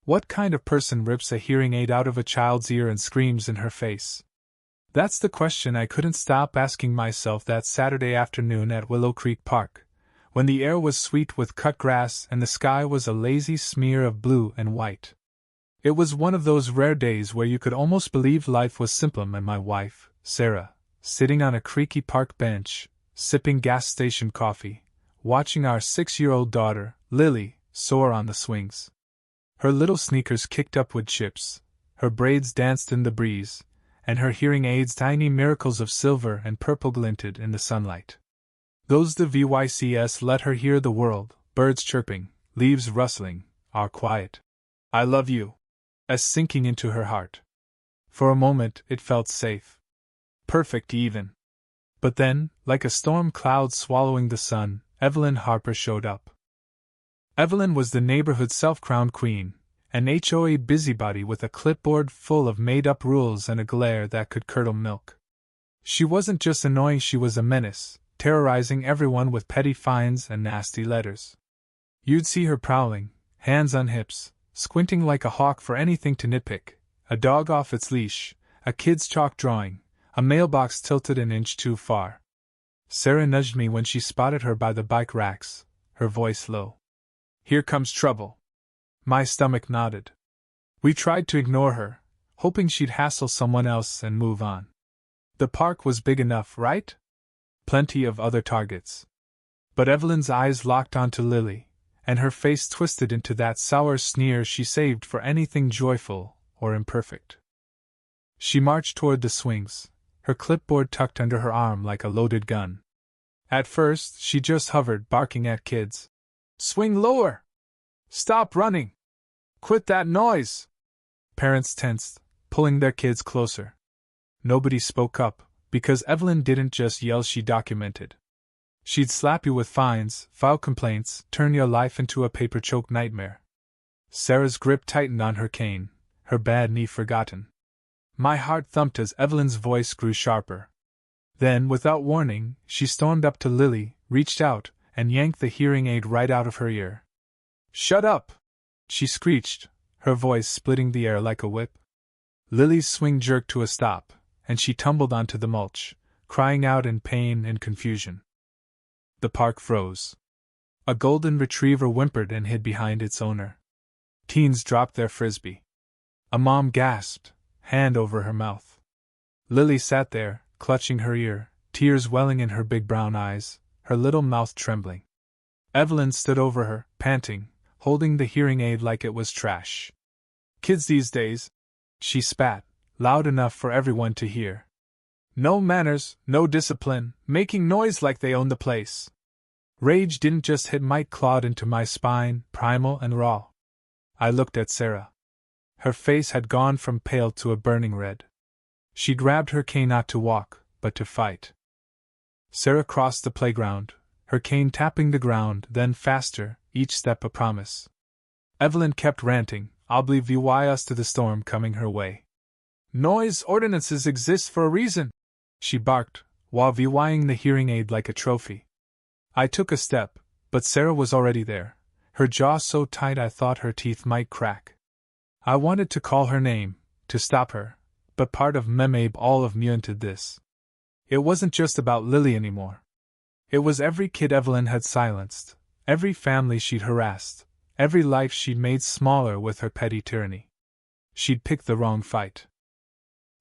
What kind of person rips a hearing aid out of a child's ear and screams in her face? That's the question I couldn't stop asking myself that Saturday afternoon at Willow Creek Park, when the air was sweet with cut grass and the sky was a lazy smear of blue and white. It was one of those rare days where you could almost believe life was simple, and my wife, Sarah, sitting on a creaky park bench, sipping gas station coffee, watching our 6-year-old daughter, Lily, soar on the swings. Her little sneakers kicked up with chips, her braids danced in the breeze, and her hearing aids' tiny miracles of silver and purple glinted in the sunlight. Those devices let her hear the world, birds chirping, leaves rustling, our quiet "I love you" as sinking into her heart. For a moment it felt safe. Perfect even. But then, like a storm cloud swallowing the sun, Evelyn Harper showed up. Evelyn was the neighborhood self-crowned queen, an HOA busybody with a clipboard full of made-up rules and a glare that could curdle milk. She wasn't just annoying, she was a menace, terrorizing everyone with petty fines and nasty letters. You'd see her prowling, hands on hips, squinting like a hawk for anything to nitpick: a dog off its leash, a kid's chalk drawing, a mailbox tilted an inch too far. Sarah nudged me when she spotted her by the bike racks, her voice low. "Here comes trouble." My stomach nodded. We tried to ignore her, hoping she'd hassle someone else and move on. The park was big enough, right? Plenty of other targets. But Evelyn's eyes locked onto Lily, and her face twisted into that sour sneer she saved for anything joyful or imperfect. She marched toward the swings, her clipboard tucked under her arm like a loaded gun. At first, she just hovered, barking at kids. "Swing lower! Stop running! Quit that noise!" Parents tensed, pulling their kids closer. Nobody spoke up, because Evelyn didn't just yell, she documented. She'd slap you with fines, file complaints, turn your life into a paper-choked nightmare. Sarah's grip tightened on her cane, her bad knee forgotten. My heart thumped as Evelyn's voice grew sharper. Then, without warning, she stormed up to Lily, reached out, and yanked the hearing aid right out of her ear. "Shut up!" she screeched, her voice splitting the air like a whip. Lily's swing jerked to a stop, and she tumbled onto the mulch, crying out in pain and confusion. The park froze. A golden retriever whimpered and hid behind its owner. Teens dropped their frisbee. A mom gasped, hand over her mouth. Lily sat there, clutching her ear, tears welling in her big brown eyes, her little mouth trembling. Evelyn stood over her, panting, holding the hearing aid like it was trash. "Kids these days," she spat, loud enough for everyone to hear. "No manners, no discipline, making noise like they own the place." Rage didn't just hit, might clawed into my spine, primal and raw. I looked at Sarah. Her face had gone from pale to a burning red. She grabbed her cane not to walk, but to fight. Sarah crossed the playground, her cane tapping the ground, then faster, each step a promise. Evelyn kept ranting, oblivious to the storm coming her way. "Noise ordinances exist for a reason," she barked, while vying the hearing aid like a trophy. I took a step, but Sarah was already there, her jaw so tight I thought her teeth might crack. I wanted to call her name, to stop her, but part of me, all of me, wanted this. It wasn't just about Lily anymore. It was every kid Evelyn had silenced, every family she'd harassed, every life she'd made smaller with her petty tyranny. She'd picked the wrong fight.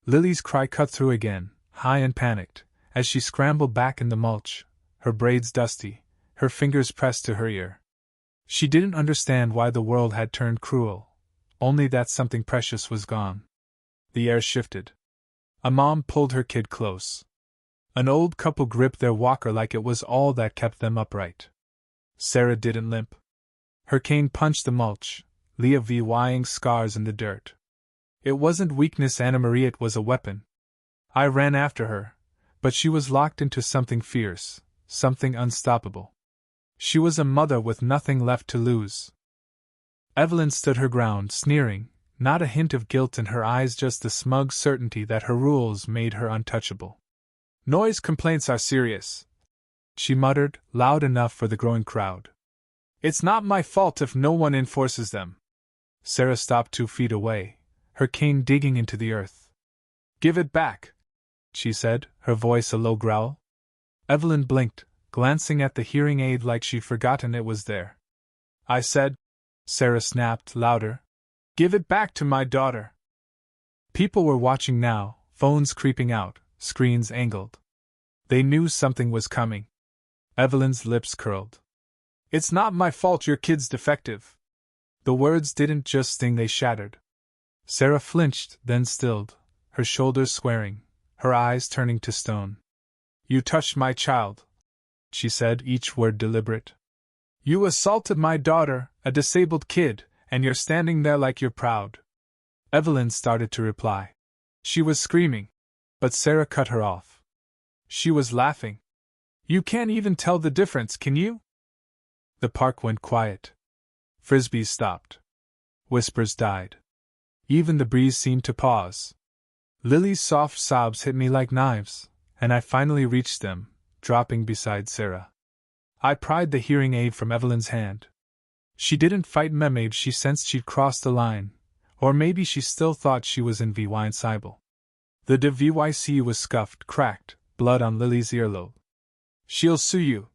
Lily's cry cut through again, high and panicked, as she scrambled back in the mulch, her braids dusty, her fingers pressed to her ear. She didn't understand why the world had turned cruel, only that something precious was gone. The air shifted. A mom pulled her kid close. An old couple gripped their walker like it was all that kept them upright. Sarah didn't limp. Her cane punched the mulch, leaving scars in the dirt. It wasn't weakness, Anna Marie, it was a weapon. I ran after her, but she was locked into something fierce, something unstoppable. She was a mother with nothing left to lose. Evelyn stood her ground, sneering, not a hint of guilt in her eyes, just the smug certainty that her rules made her untouchable. "Noise complaints are serious," she muttered, loud enough for the growing crowd. "It's not my fault if no one enforces them." Sarah stopped 2 feet away, her cane digging into the earth. "Give it back," she said, her voice a low growl. Evelyn blinked, glancing at the hearing aid like she'd forgotten it was there. "I said," Sarah snapped louder, "give it back to my daughter." People were watching now, phones creeping out, screens angled. They knew something was coming. Evelyn's lips curled. "It's not my fault your kid's defective." The words didn't just sting, they shattered. Sarah flinched, then stilled, her shoulders squaring, her eyes turning to stone. "You touched my child," she said, each word deliberate. "You assaulted my daughter, a disabled kid, and you're standing there like you're proud." Evelyn started to reply. She was screaming, but Sarah cut her off. She was laughing. "You can't even tell the difference, can you?" The park went quiet. Frisbees stopped. Whispers died. Even the breeze seemed to pause. Lily's soft sobs hit me like knives, and I finally reached them, dropping beside Sarah. I pried the hearing aid from Evelyn's hand. She didn't fight me, maybe she sensed she'd crossed the line, or maybe she still thought she was in Vynsibel. The DVYC was scuffed, cracked, blood on Lily's earlobe. "She'll sue you,"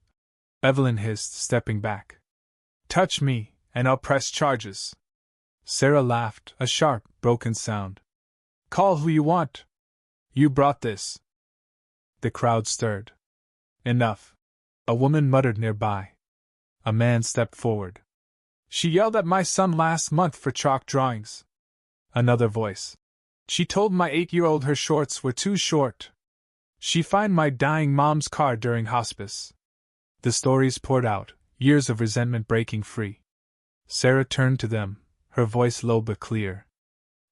Evelyn hissed, stepping back. "Touch me, and I'll press charges." Sarah laughed, a sharp, broken sound. "Call who you want. You brought this." The crowd stirred. "Enough," a woman muttered nearby. A man stepped forward. "She yelled at my son last month for chalk drawings." Another voice. "She told my 8-year-old her shorts were too short. She found my dying mom's car during hospice." The stories poured out, years of resentment breaking free. Sarah turned to them, her voice low but clear.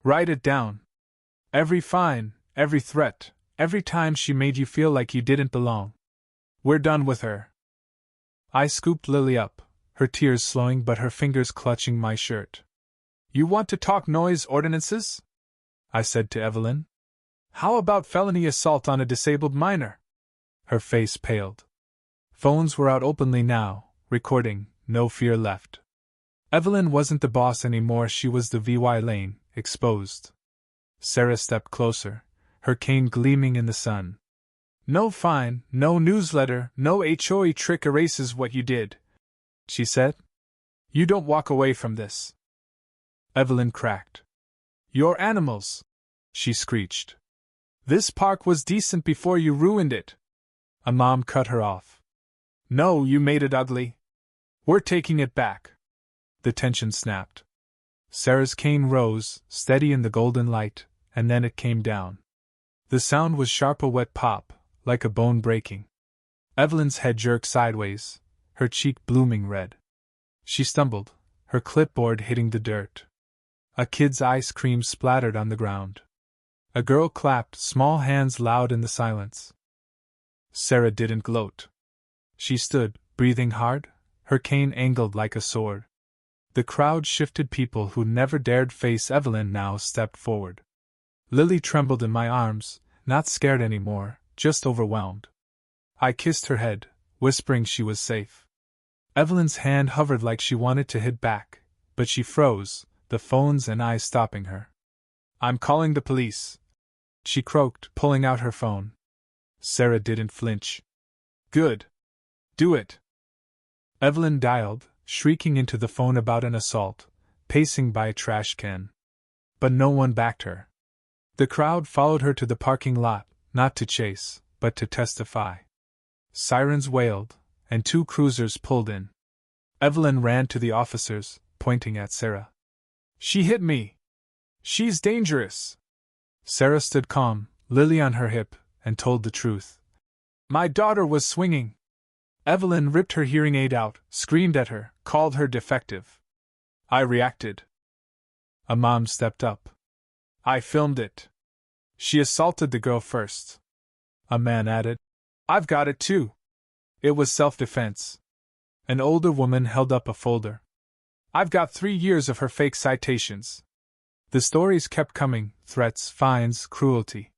"Write it down. Every fine, every threat, every time she made you feel like you didn't belong. We're done with her." I scooped Lily up, her tears slowing but her fingers clutching my shirt. "You want to talk noise ordinances?" I said to Evelyn. "How about felony assault on a disabled minor?" Her face paled. Phones were out openly now, recording, no fear left. Evelyn wasn't the boss anymore, she was the VY lane, exposed. Sarah stepped closer, her cane gleaming in the sun. "No fine, no newsletter, no HOA trick erases what you did," she said. "You don't walk away from this." Evelyn cracked. "You're animals," she screeched. "This park was decent before you ruined it." A mom cut her off. "No, you made it ugly. We're taking it back." The tension snapped. Sarah's cane rose, steady in the golden light, and then it came down. The sound was sharp, a wet pop, like a bone breaking. Evelyn's head jerked sideways, her cheek blooming red. She stumbled, her clipboard hitting the dirt. A kid's ice cream splattered on the ground. A girl clapped, small hands loud in the silence. Sarah didn't gloat. She stood, breathing hard, her cane angled like a sword. The crowd shifted. People who never dared face Evelyn now stepped forward. Lily trembled in my arms, not scared anymore, just overwhelmed. I kissed her head, whispering she was safe. Evelyn's hand hovered like she wanted to hit back, but she froze, the phones and I stopping her. "I'm calling the police," she croaked, pulling out her phone. Sarah didn't flinch. "Good. Do it." Evelyn dialed, shrieking into the phone about an assault, pacing by a trash can. But no one backed her. The crowd followed her to the parking lot, not to chase, but to testify. Sirens wailed, and 2 cruisers pulled in. Evelyn ran to the officers, pointing at Sarah. "She hit me. She's dangerous." Sarah stood calm, Lily on her hip, and told the truth. "My daughter was swinging." Evelyn ripped her hearing aid out, screamed at her, called her defective. I reacted. A mom stepped up. "I filmed it. She assaulted the girl first." A man added. "I've got it too. It was self-defense." An older woman held up a folder. "I've got 3 years of her fake citations." The stories kept coming, threats, fines, cruelty.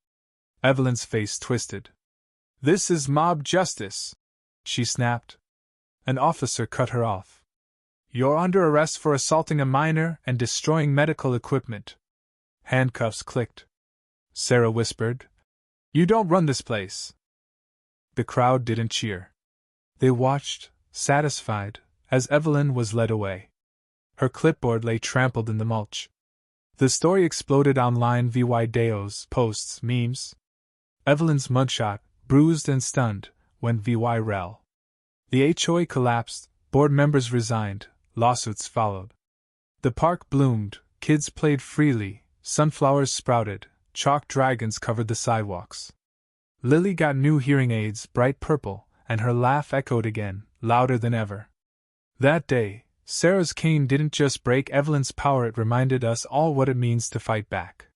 Evelyn's face twisted. "This is mob justice," she snapped. An officer cut her off. You're under arrest for assaulting a minor and destroying medical equipment. Handcuffs clicked. Sarah whispered, You don't run this place. The crowd didn't cheer. They watched, satisfied, as Evelyn was led away. Her clipboard lay trampled in the mulch. The story exploded online via videos, posts, memes. Evelyn's mugshot, bruised and stunned, went viral. The HOA collapsed, board members resigned, lawsuits followed. The park bloomed, kids played freely, sunflowers sprouted, chalk dragons covered the sidewalks. Lily got new hearing aids, bright purple, and her laugh echoed again, louder than ever. That day, Sarah's cane didn't just break Evelyn's power, it reminded us all what it means to fight back.